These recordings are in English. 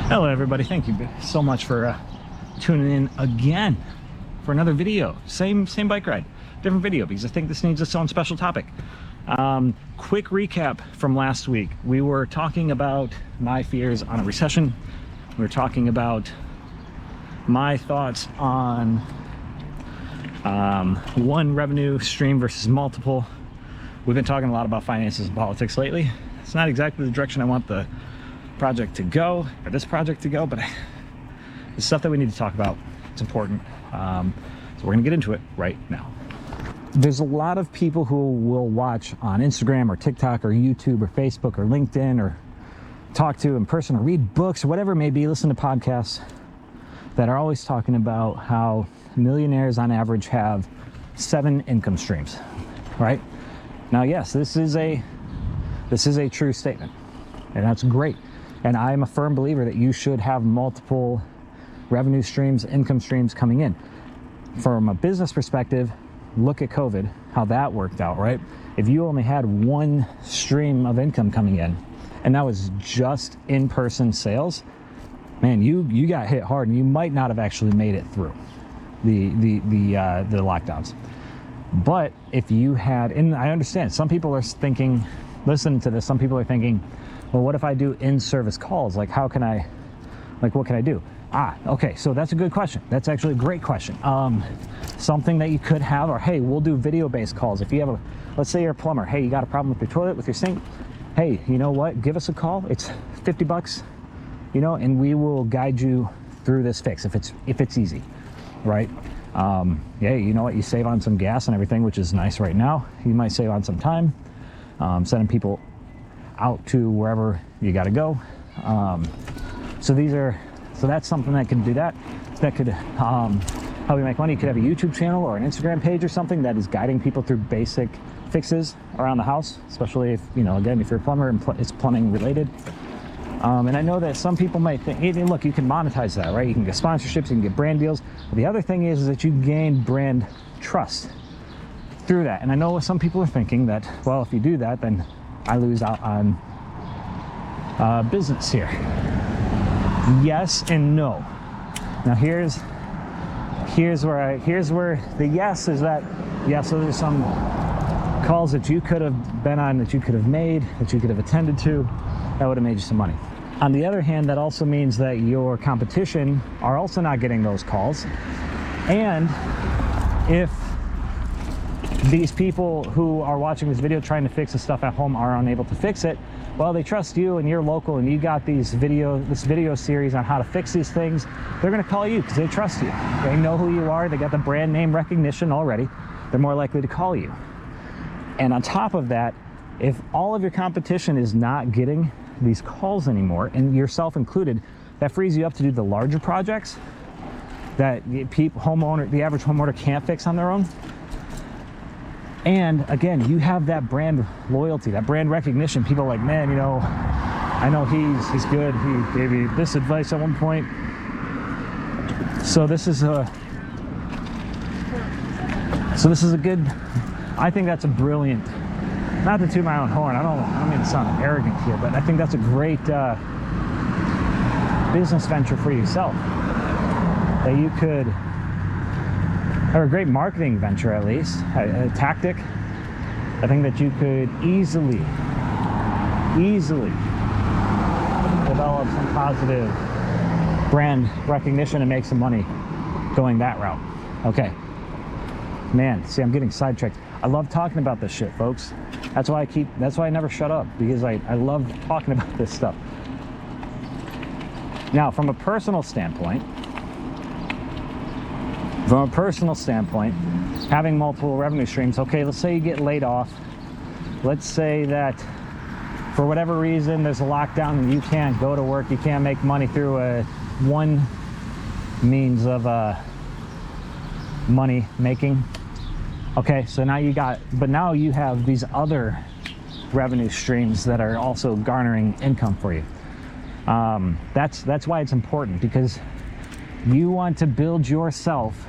Hello everybody, thank you so much for tuning in again for another video. Same bike ride, different video, because I think this needs its own special topic. Quick recap from last week. We were talking about my fears on a recession. We were talking about my thoughts on one revenue stream versus multiple. We've been talking a lot about finances and politics lately. It's not exactly the direction I want the project to go, or this project to go, but it's stuff that we need to talk about. It's important. So we're gonna get into it right now. There's a lot of people who will watch on Instagram or TikTok or YouTube or Facebook or LinkedIn or talk to in person or read books or whatever it may be, listen to podcasts that are always talking about how millionaires on average have 7 income streams, right? Now, yes, this is a true statement, and that's great. And I'm a firm believer that you should have multiple revenue streams, income streams coming in. From a business perspective, look at COVID, how that worked out, right? If you only had one stream of income coming in, and that was just in-person sales, man, you got hit hard, and you might not have actually made it through the lockdowns. But if you had, and I understand, some people are thinking, listen to this, some people are thinking, well, what if I do in-service calls? Like, how can I, like, what can I do? Okay, so that's a good question. That's actually a great question. Something that you could have, or hey, we'll do video-based calls. If you have let's say you're a plumber, hey, you got a problem with your toilet, with your sink, hey, you know what, give us a call. It's $50, you know, and we will guide you through this fix if it's easy, right? Yeah, you know what, you save on some gas and everything, which is nice right now. You might save on some time, sending people out to wherever you got to go. So that's something that could do that could help you make money. You could have a YouTube channel or an Instagram page or something that is guiding people through basic fixes around the house, especially if, you know, again, if you're a plumber and it's plumbing related. And I know that some people might think, hey, look, you can monetize that, right? You can get sponsorships, you can get brand deals. But the other thing is that you gain brand trust through that. And I know some people are thinking that, well, if you do that, then I lose out on business here. Yes and no. Now here's where the yes is that, yes, so there's some calls that you could have been on, that you could have made, that you could have attended to, that would have made you some money. On the other hand, that also means that your competition are also not getting those calls. And if these people who are watching this video trying to fix the stuff at home are unable to fix it, well, they trust you and you're local and you got this video series on how to fix these things. They're going to call you because they trust you. They know who you are. They got the brand name recognition already. They're more likely to call you. And on top of that, if all of your competition is not getting these calls anymore, and yourself included, that frees you up to do the larger projects that the average homeowner can't fix on their own. And again, you have that brand loyalty, that brand recognition. People are like, man, you know, I know he's good. He gave me this advice at one point. So this is a good, I think that's a brilliant, not to toot my own horn, I don't mean to sound arrogant here, but I think that's a great business venture for yourself. That you could, or a great marketing venture at least, a tactic. I think that you could easily develop some positive brand recognition and make some money going that route. Okay. Man, see, I'm getting sidetracked. I love talking about this shit, folks. That's why I never shut up, because I love talking about this stuff. Now, from a personal standpoint, having multiple revenue streams, okay, let's say you get laid off. Let's say that for whatever reason there's a lockdown and you can't go to work, you can't make money through one means of money making. Okay, so now you have these other revenue streams that are also garnering income for you. That's why it's important, because you want to build yourself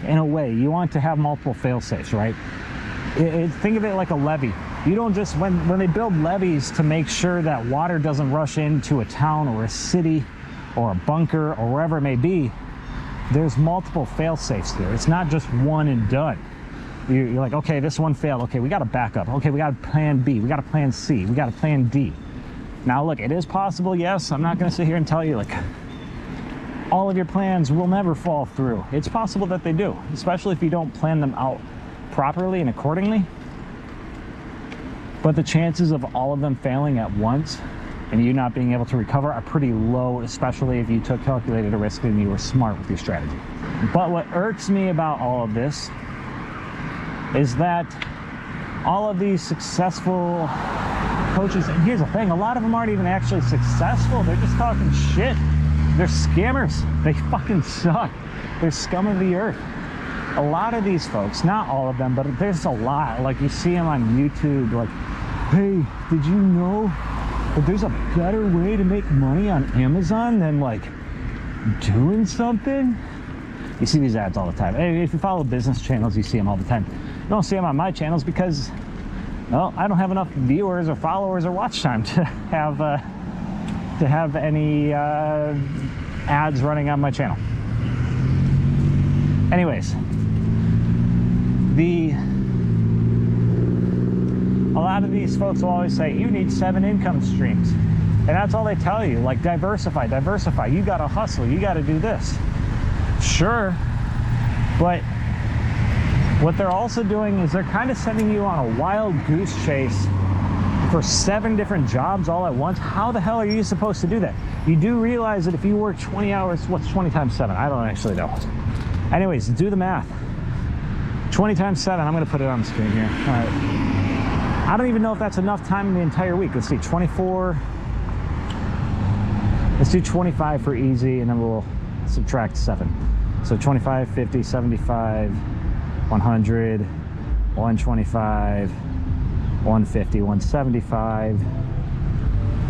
in a way. You want to have multiple fail-safes, right? Think of it like a levee. You don't just, when they build levees to make sure that water doesn't rush into a town or a city or a bunker or wherever it may be, there's multiple fail-safes there. It's not just one and done. You're like, okay, this one failed. Okay, we got to back up. Okay, we got a plan B. We got a plan C. We got a plan D. Now, look, it is possible, yes. I'm not going to sit here and tell you, like, all of your plans will never fall through. It's possible that they do, especially if you don't plan them out properly and accordingly. But the chances of all of them failing at once and you not being able to recover are pretty low, especially if you took calculated risk and you were smart with your strategy. But what irks me about all of this is that all of these successful coaches, and here's the thing, a lot of them aren't even actually successful. They're just talking shit. They're scammers. They fucking suck. They're scum of the earth. A lot of these folks, not all of them, but there's a lot. Like, you see them on YouTube, like, hey, did you know that there's a better way to make money on Amazon than, like, doing something? You see these ads all the time. Hey, if you follow business channels, you see them all the time. You don't see them on my channels because, well, I don't have enough viewers or followers or watch time to have any ads running on my channel. Anyways, a lot of these folks will always say, you need 7 income streams. And that's all they tell you, like, diversify, diversify. You gotta hustle, you gotta do this. Sure, but what they're also doing is they're kind of sending you on a wild goose chase for 7 different jobs all at once. How the hell are you supposed to do that? You do realize that if you work 20 hours, what's 20 times 7? I don't actually know. Anyways, do the math. 20 times 7, I'm gonna put it on the screen here. All right. I don't even know if that's enough time in the entire week. Let's see, 24. Let's do 25 for easy, and then we'll subtract 7. So 25, 50, 75, 100, 125, 150, 175.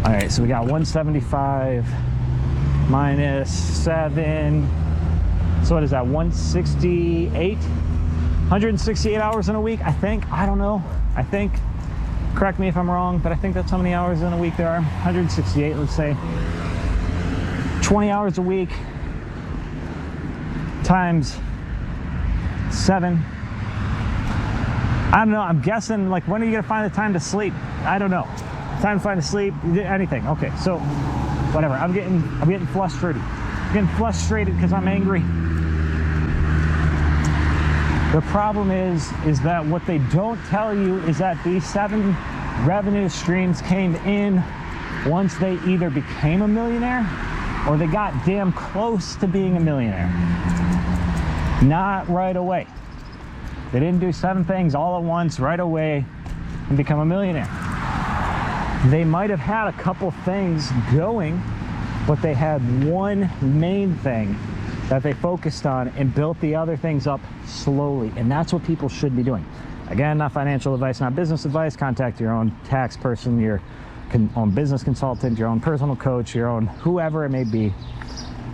All right, so we got 175 minus 7. So what is that, 168? 168 hours in a week, I think. I don't know. I think, correct me if I'm wrong, but I think that's how many hours in a week there are. 168, let's say. 20 hours a week times 7. I don't know, I'm guessing, like, when are you gonna find the time to sleep? I don't know. Time to find to sleep, anything. Okay, so whatever. I'm getting frustrated. I'm getting frustrated because I'm angry. The problem is that what they don't tell you is that these 7 revenue streams came in once they either became a millionaire or they got damn close to being a millionaire. Not right away. They didn't do 7 things all at once right away and become a millionaire. They might have had a couple things going, but they had one main thing that they focused on and built the other things up slowly. And that's what people should be doing. Again, not financial advice, not business advice. Contact your own tax person, your own business consultant, your own personal coach, your own whoever it may be.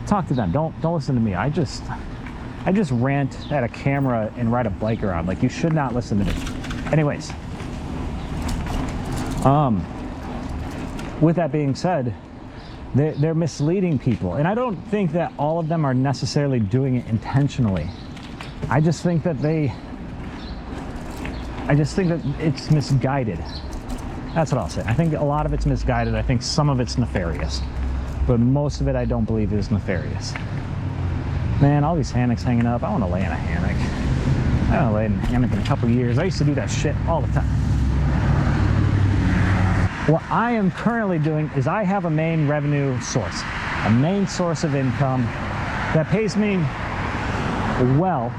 Talk to them. Don't listen to me. I just rant at a camera and ride a bike around. Like, you should not listen to me. Anyways, with that being said, they're misleading people. And I don't think that all of them are necessarily doing it intentionally. I just think that it's misguided. That's what I'll say. I think a lot of it's misguided. I think some of it's nefarious. But most of it I don't believe is nefarious. Man, all these hammocks hanging up. I want to lay in a hammock. I haven't laid in a hammock in a couple years. I used to do that shit all the time. What I am currently doing is I have a main revenue source, a main source of income that pays me well.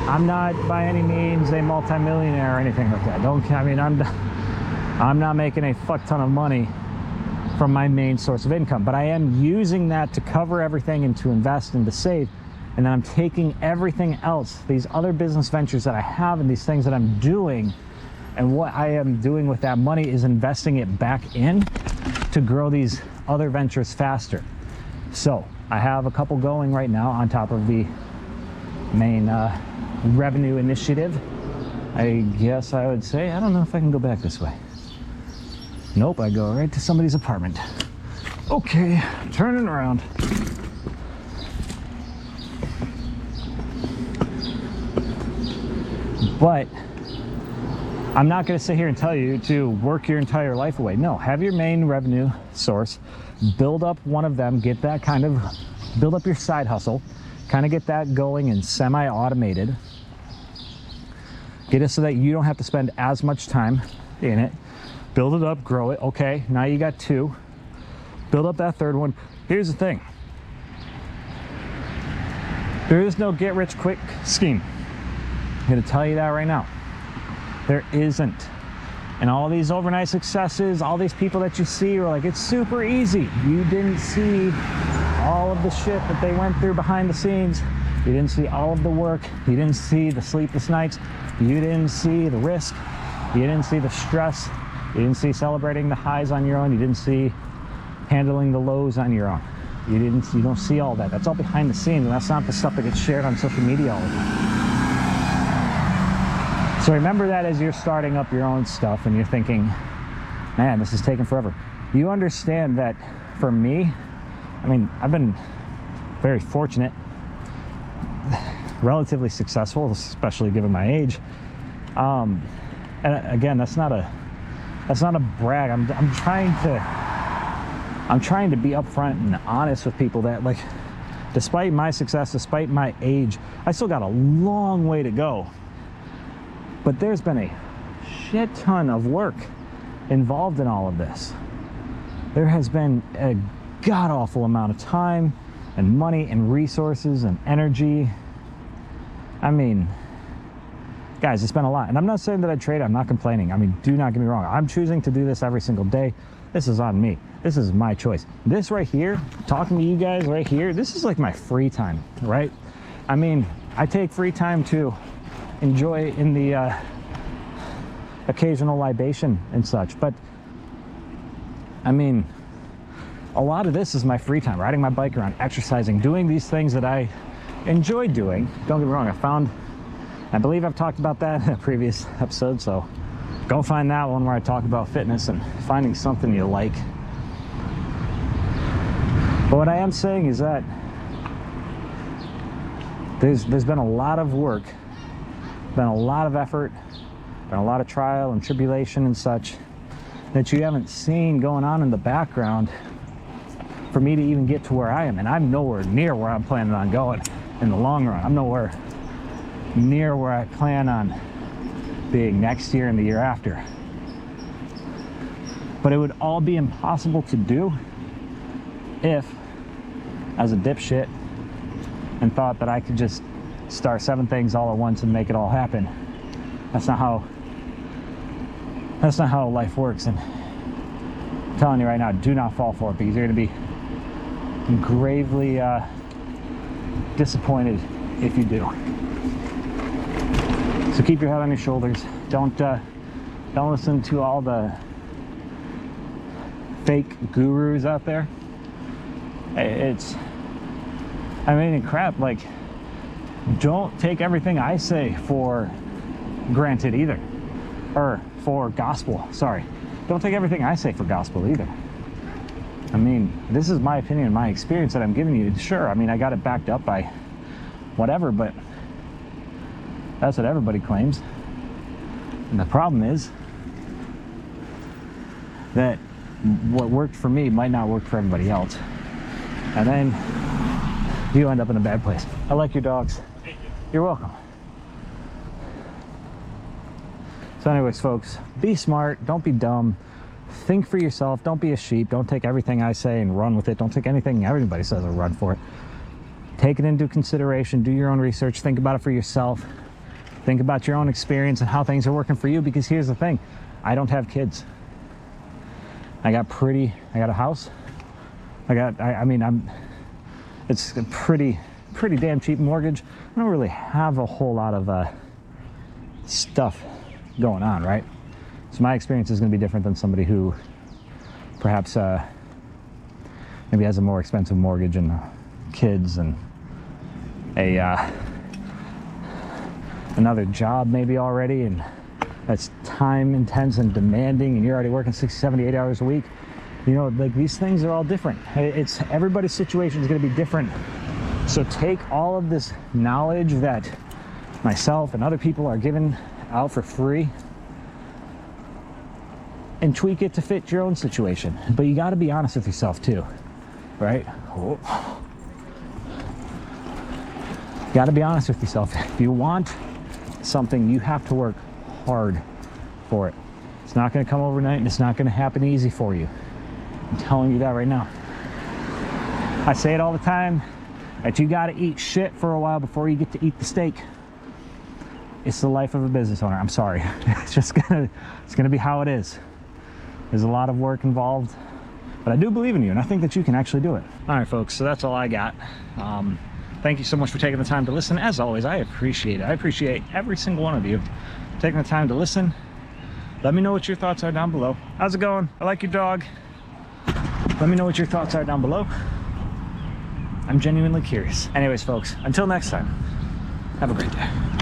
I'm not by any means a multimillionaire or anything like that. I'm not making a fuck ton of money from my main source of income, but I am using that to cover everything and to invest and to save. And then I'm taking everything else, these other business ventures that I have and these things that I'm doing, and what I am doing with that money is investing it back in to grow these other ventures faster. So I have a couple going right now on top of the main revenue initiative. I guess I would say, I don't know if I can go back this way. Nope, I go right to somebody's apartment. Okay, turning around. But I'm not going to sit here and tell you to work your entire life away. No, have your main revenue source, build up one of them, get that kind of, build up your side hustle, kind of get that going and semi-automated. Get it so that you don't have to spend as much time in it. Build it up, grow it. Okay, now you got two. Build up that third one. Here's the thing. There is no get-rich-quick scheme. I'm going to tell you that right now. There isn't. And all these overnight successes, all these people that you see are like, it's super easy. You didn't see all of the shit that they went through behind the scenes. You didn't see all of the work. You didn't see the sleepless nights. You didn't see the risk. You didn't see the stress. You didn't see celebrating the highs on your own. You didn't see handling the lows on your own. You don't see all that. That's all behind the scenes, and that's not the stuff that gets shared on social media all the time. So remember that as you're starting up your own stuff and you're thinking, man, this is taking forever. You understand that for me, I mean, I've been very fortunate, relatively successful, especially given my age. And again, that's not a brag. I'm trying to be upfront and honest with people that, like, despite my success, despite my age, I still got a long way to go. But there's been a shit ton of work involved in all of this. There has been a god-awful amount of time and money and resources and energy. I mean, guys, it's been a lot. And I'm not saying that I trade, I'm not complaining. I mean, do not get me wrong. I'm choosing to do this every single day. This is on me. This is my choice. This right here, talking to you guys right here, this is like my free time, right? I mean, I take free time to enjoy in the occasional libation and such, but I mean, a lot of this is my free time, riding my bike around, exercising, doing these things that I enjoy doing. Don't get me wrong, I believe I've talked about that in a previous episode, so go find that one where I talk about fitness and finding something you like. But what I am saying is that there's been a lot of work, been a lot of effort, been a lot of trial and tribulation and such that you haven't seen going on in the background for me to even get to where I am. And I'm nowhere near where I'm planning on going in the long run. I'm nowhere near where I plan on being next year and the year after. But it would all be impossible to do if, as a dipshit, and thought that I could just start 7 things all at once and make it all happen. That's not how life works. And I'm telling you right now, do not fall for it, because you're going to be gravely disappointed if you do. So keep your head on your shoulders. Don't listen to all the fake gurus out there. Crap, like, don't take everything I say for granted either. Or for gospel, sorry. Don't take everything I say for gospel either. I mean, this is my opinion, my experience that I'm giving you. Sure, I mean, I got it backed up by whatever, but that's what everybody claims. And the problem is that what worked for me might not work for everybody else. And then you end up in a bad place. I like your dogs. Thank you. You're welcome. So anyways, folks, be smart. Don't be dumb. Think for yourself. Don't be a sheep. Don't take everything I say and run with it. Don't take anything everybody says and run for it. Take it into consideration. Do your own research. Think about it for yourself. Think about your own experience and how things are working for you, because here's the thing. I don't have kids. I got a house. It's a pretty damn cheap mortgage. I don't really have a whole lot of stuff going on, right? So my experience is going to be different than somebody who perhaps maybe has a more expensive mortgage and kids and a another job maybe already, and that's time intense and demanding, and you're already working 60, 70, 80 hours a week. You know, like, these things are all different. It's everybody's situation is going to be different. So take all of this knowledge that myself and other people are giving out for free and tweak it to fit your own situation. But you got to be honest with yourself too, right? You got to be honest with yourself. If you want something, you have to work hard for it. It's not going to come overnight, and it's not going to happen easy for you. I'm telling you that right now. I say it all the time, that you got to eat shit for a while before you get to eat the steak. It's the life of a business owner. I'm sorry. It's gonna be how it is. There's a lot of work involved, but I do believe in you, and I think that you can actually do it. All right, folks, so that's all I got. Thank you so much for taking the time to listen. As always, I appreciate it. I appreciate every single one of you taking the time to listen. Let me know what your thoughts are down below. How's it going? I like your dog. Let me know what your thoughts are down below. I'm genuinely curious. Anyways, folks, until next time, have a great day.